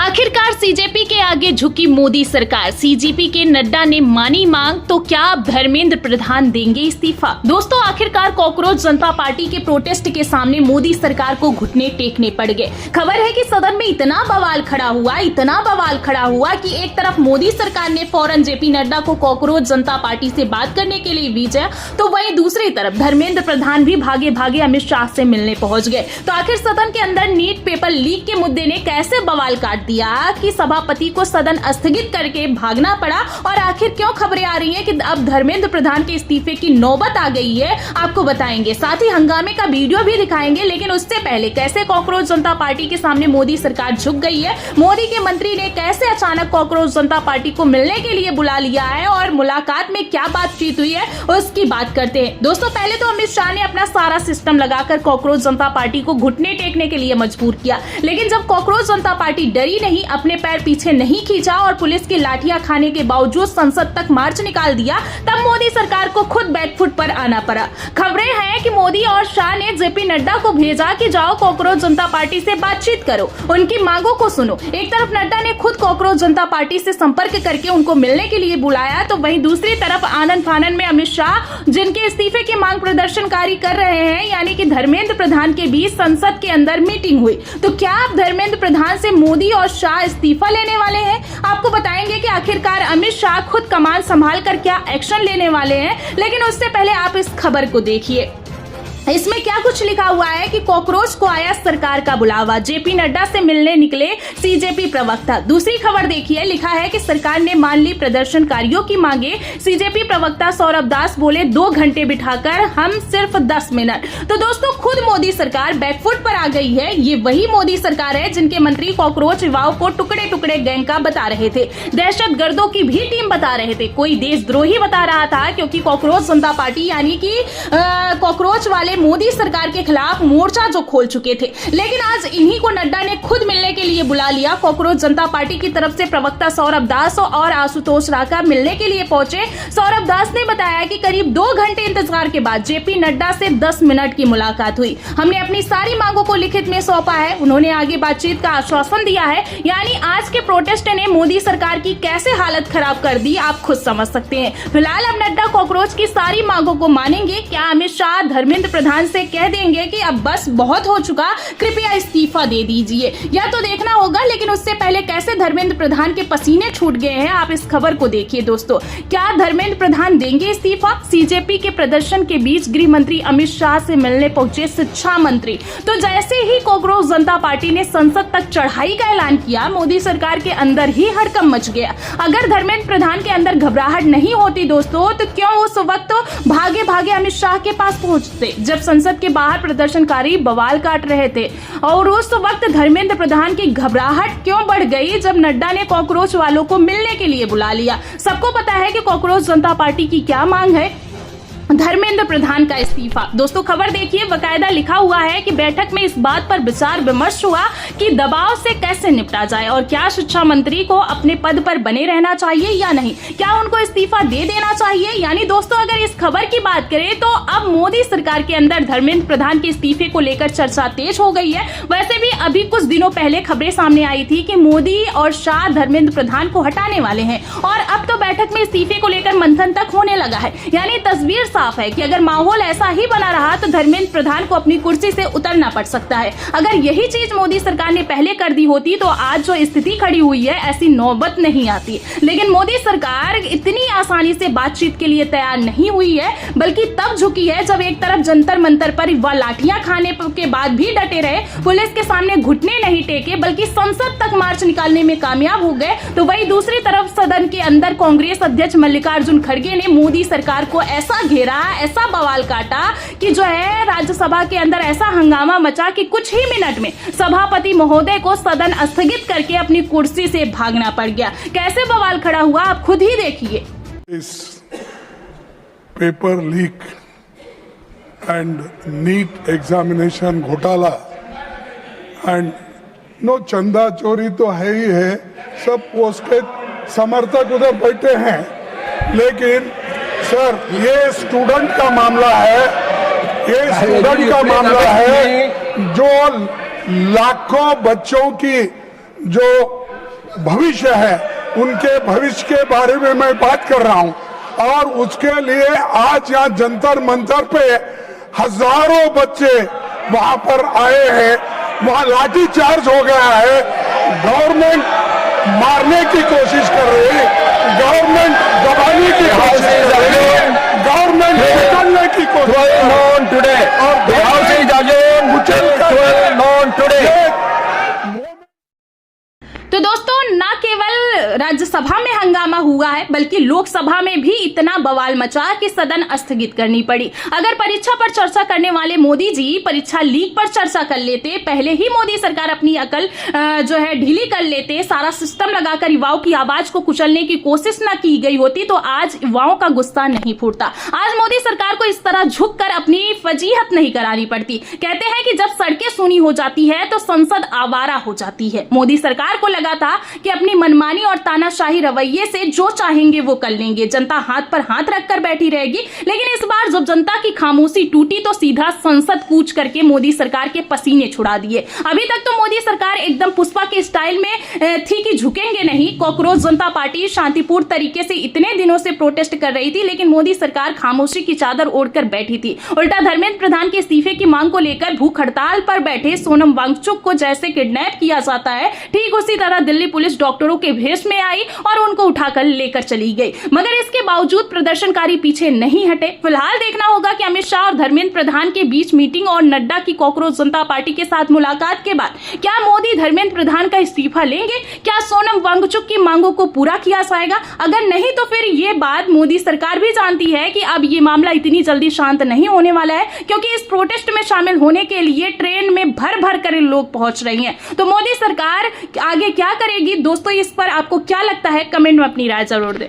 आखिरकार सीजेपी के आगे झुकी मोदी सरकार। सीजेपी के नड्डा ने मानी मांग, तो क्या अब धर्मेंद्र प्रधान देंगे इस्तीफा? दोस्तों, आखिरकार कॉकरोच जनता पार्टी के प्रोटेस्ट के सामने मोदी सरकार को घुटने टेकने पड़ गए। खबर है कि सदन में इतना बवाल खड़ा हुआ कि एक तरफ मोदी सरकार ने फौरन जेपी नड्डा को कॉकरोच जनता पार्टी से बात करने के लिए भेजा, तो वहीं दूसरी तरफ धर्मेंद्र प्रधान भी भागे भागे अमित शाह से मिलने पहुंच गए। तो आखिर सदन के अंदर नीट पेपर लीक के मुद्दे ने कैसे बवाल काट दिया कि सभापति को सदन स्थगित करके भागना पड़ा। और आखिर क्यों खबरें आ रही हैं कि अब धर्मेंद्र प्रधान के इस्तीफे की नौबत आ गई है, आपको बताएंगे। साथ ही हंगामे का वीडियो भी दिखाएंगे। लेकिन उससे पहले कैसे कॉकरोच जनता पार्टी के सामने मोदी सरकार झुक गई है, मोदी के मंत्री ने कैसे अचानक कॉकरोच जनता पार्टी को मिलने के लिए बुला लिया है और मुलाकात में क्या बातचीत हुई है उसकी बात करते हैं। दोस्तों, पहले तो अमित शाह ने अपना सारा सिस्टम लगाकर कॉकरोच जनता पार्टी को घुटने टेकने के लिए मजबूर किया। लेकिन जब कॉकरोच जनता पार्टी डरी नहीं, अपने पैर पीछे नहीं खींचा और पुलिस की लाठियां खाने के बावजूद संसद तक मार्च निकाल दिया, तब मोदी सरकार को खुद बैकफुट पर आना पड़ा। खबरें हैं कि मोदी और शाह ने जेपी नड्डा को भेजा कि जाओ कॉकरोच जनता पार्टी से बातचीत करो, उनकी मांगों को सुनो। एक तरफ नड्डा ने खुद कॉकरोच जनता पार्टी से संपर्क करके उनको मिलने के लिए बुलाया, तो वहीं दूसरी तरफ आनन फानन में अमित शाह, जिनके इस्तीफे की मांग प्रदर्शनकारी कर रहे हैं, यानी कि धर्मेंद्र प्रधान के बीच संसद के अंदर मीटिंग हुई। तो क्या अब धर्मेंद्र प्रधान से मोदी और शाह इस्तीफा लेने वाले हैं? आपको बताएंगे कि आखिरकार अमित शाह खुद कमान संभाल कर क्या एक्शन लेने वाले हैं। लेकिन उससे पहले आप इस खबर को देखिए। इसमें क्या कुछ लिखा हुआ है कि कॉकरोच को आया सरकार का बुलावा, जेपी नड्डा से मिलने निकले सीजेपी प्रवक्ता। दूसरी खबर देखिए, लिखा है कि सरकार ने मान ली प्रदर्शनकारियों की मांगे, सीजेपी प्रवक्ता सौरभ दास बोले 2 घंटे बिठाकर हम सिर्फ 10 मिनट। तो दोस्तों, खुद मोदी सरकार बैकफुट पर आ गई है। ये वही मोदी सरकार है जिनके मंत्री कॉकरोच युवाओं को टुकड़े टुकड़े गैंग का बता रहे थे, दहशतगर्दों की भी टीम बता रहे थे, कोई देशद्रोही बता रहा था, क्योंकि कॉकरोच जनता पार्टी यानी कि कॉकरोच वाले मोदी सरकार के खिलाफ मोर्चा जो खोल चुके थे। लेकिन आज इन्हीं को नड्डा ने खुद मिलने के लिए बुला लिया। कॉकरोच जनता पार्टी की तरफ से प्रवक्ता सौरभ दास और आशुतोष राका मिलने के लिए पहुंचे। सौरभ दास ने बताया कि करीब 2 घंटे इंतजार के बाद जेपी नड्डा से 10 मिनट की मुलाकात हुई। हमने अपनी सारी मांगों को लिखित में सौंपा है, उन्होंने आगे बातचीत का आश्वासन दिया है। यानी आज के प्रोटेस्ट ने मोदी सरकार की कैसे हालत खराब कर दी, आप खुद समझ सकते हैं। फिलहाल अब नड्डा कॉकरोच की सारी मांगों को मानेंगे। क्या अमित शाह धर्मेंद्र प्रधान से कह देंगे कि अब बस बहुत हो चुका, कृपया इस्तीफा दे दीजिए? या तो देखना होगा। लेकिन उससे पहले कैसे धर्मेंद्र प्रधान के पसीने छूट गए हैं, आप इस खबर को देखिए। दोस्तों, क्या धर्मेंद्र प्रधान देंगे इस्तीफा? सीजेपी के प्रदर्शन के बीच गृह मंत्री अमित शाह से मिलने पहुंचे शिक्षा मंत्री। तो जैसे ही कॉकरोच जनता पार्टी ने संसद तक चढ़ाई का ऐलान किया, मोदी सरकार के अंदर ही हड़कंप मच गया। अगर धर्मेंद्र प्रधान के अंदर घबराहट नहीं होती दोस्तों, तो क्यों उस वक्त भागे भागे अमित शाह के पास पहुंचते जब संसद के बाहर प्रदर्शनकारी बवाल काट रहे थे? और उस वक्त धर्मेंद्र प्रधान की घबराहट क्यों बढ़ गई जब नड्डा ने कॉकरोच वालों को मिलने के लिए बुला लिया? सबको पता है कि कॉकरोच जनता पार्टी की क्या मांग है, धर्मेंद्र प्रधान का इस्तीफा। दोस्तों, खबर देखिए, बकायदा लिखा हुआ है कि बैठक में इस बात पर विचार विमर्श हुआ कि दबाव से कैसे निपटा जाए और क्या शिक्षा मंत्री को अपने पद पर बने रहना चाहिए या नहीं, क्या उनको इस्तीफा दे देना चाहिए। यानी दोस्तों, अगर इस खबर की बात करें तो अब मोदी सरकार के अंदर धर्मेंद्र प्रधान के इस्तीफे को लेकर चर्चा तेज हो गई है। वैसे भी अभी कुछ दिनों पहले खबरें सामने आई थी कि मोदी और शाह धर्मेंद्र प्रधान को हटाने वाले हैं और अब तो बैठक में इस्तीफे को लेकर मंथन तक होने लगा है। यानी तस्वीर साफ है कि अगर माहौल ऐसा ही बना रहा तो धर्मेंद्र प्रधान को अपनी कुर्सी से उतरना पड़ सकता है। अगर यही चीज मोदी सरकार ने पहले कर दी होती तो आज जो स्थिति खड़ी हुई है, ऐसी नौबत नहीं आती। लेकिन मोदी सरकार इतनी आसानी से बातचीत के लिए तैयार नहीं हुई है, बल्कि तब झुकी है जब एक तरफ जंतर मंतर पर वह लाठियां खाने के बाद भी डटे रहे, पुलिस के सामने घुटने नहीं टेके, बल्कि संसद तक मार्च निकालने में कामयाब हो गए। तो वही दूसरी तरफ सदन के अंदर कांग्रेस अध्यक्ष मल्लिकार्जुन खड़गे ने मोदी सरकार को ऐसा घेरा, ऐसा बवाल काटा कि जो है राज्यसभा के अंदर ऐसा हंगामा मचा कि कुछ ही मिनट में सभापति महोदय को सदन स्थगित करके अपनी कुर्सी से भागना पड़ गया। कैसे बवाल खड़ा हुआ, आप खुद ही देखिए। इस paper leak and NEET examination घोटाला एंड नो चंदा चोरी तो है ही है, सब उसके समर्थक उधर बैठे हैं। लेकिन सर, ये स्टूडेंट का मामला है, ये स्टूडेंट का मामला है जो लाखों बच्चों की जो भविष्य है, उनके भविष्य के बारे में मैं बात कर रहा हूं। और उसके लिए आज यहाँ जंतर मंतर पे हजारों बच्चे वहां पर आए हैं, वहां लाठीचार्ज हो गया है, गवर्नमेंट मारने की कोशिश कर रही है, गवर्नमेंट दबाने की कोशिश कर रही है, गवर्नमेंट निकलने की कोशिश तो दोस्तों, न केवल राज्यसभा में हंगामा हुआ है बल्कि लोकसभा में भी इतना बवाल मचा कि सदन स्थगित करनी पड़ी। अगर परीक्षा पर चर्चा करने वाले मोदी जी परीक्षा लीक पर चर्चा कर लेते, पहले ही मोदी सरकार अपनी अकल जो है ढीली कर लेते, सारा सिस्टम लगाकर युवाओं की आवाज को कुचलने की कोशिश न की गई होती, तो आज युवाओं का गुस्सा नहीं फूटता। आज मोदी सरकार को इस तरह झुककर अपनी फजीहत नहीं करानी पड़ती। कहते हैं कि जब सड़कें सूनी हो जाती है तो संसद आवारा हो जाती है। मोदी सरकार को लगा था कि अपनी मनमानी और तानाशाही रवैये से जो चाहेंगे वो कर लेंगे, जनता हाथ पर हाथ रखकर बैठी रहेगी। लेकिन इस बार जब जनता की खामोशी टूटी तो सीधा संसद कूच करके मोदी सरकार के पसीने छुड़ा दिए। अभी तक तो मोदी सरकार एकदम पुष्पा के स्टाइल में थी कि झुकेंगे नहीं। कॉकरोच जनता पार्टी शांतिपूर्ण तरीके से इतने दिनों से प्रोटेस्ट कर रही थी, लेकिन मोदी सरकार खामोशी की चादर ओढ़कर बैठी थी। उल्टा धर्मेंद्र प्रधान के इस्तीफे की मांग को लेकर भूख हड़ताल पर बैठे सोनम वांगचुक को जैसे किडनैप किया जाता है, ठीक उसी तरह दिल्ली पुलिस डॉक्टरों के भेष में आई और उनको उठाकर लेकर चली गई। मगर इसके बावजूद प्रदर्शनकारी पीछे नहीं हटे। फिलहाल देखना होगा कि अमित शाह और धर्मेंद्र प्रधान के बीच मीटिंग और नड्डा की कॉकरोच जनता पार्टी के साथ मुलाकात के बाद क्या मोदी धर्मेंद्र प्रधान का इस्तीफा लेंगे? क्या सोनम वांगचुक की मांगों को पूरा किया जाएगा? अगर नहीं तो फिर ये बात मोदी सरकार भी जानती है कि अब ये मामला इतनी जल्दी शांत नहीं होने वाला है, क्योंकि इस प्रोटेस्ट में शामिल होने के लिए ट्रेन में भर भर कर लोग पहुंच रही हैं। तो मोदी सरकार आगे क्या करेगी दोस्तों, इस पर आपको क्या लगता है? कमेंट में अपनी राय जरूर दें।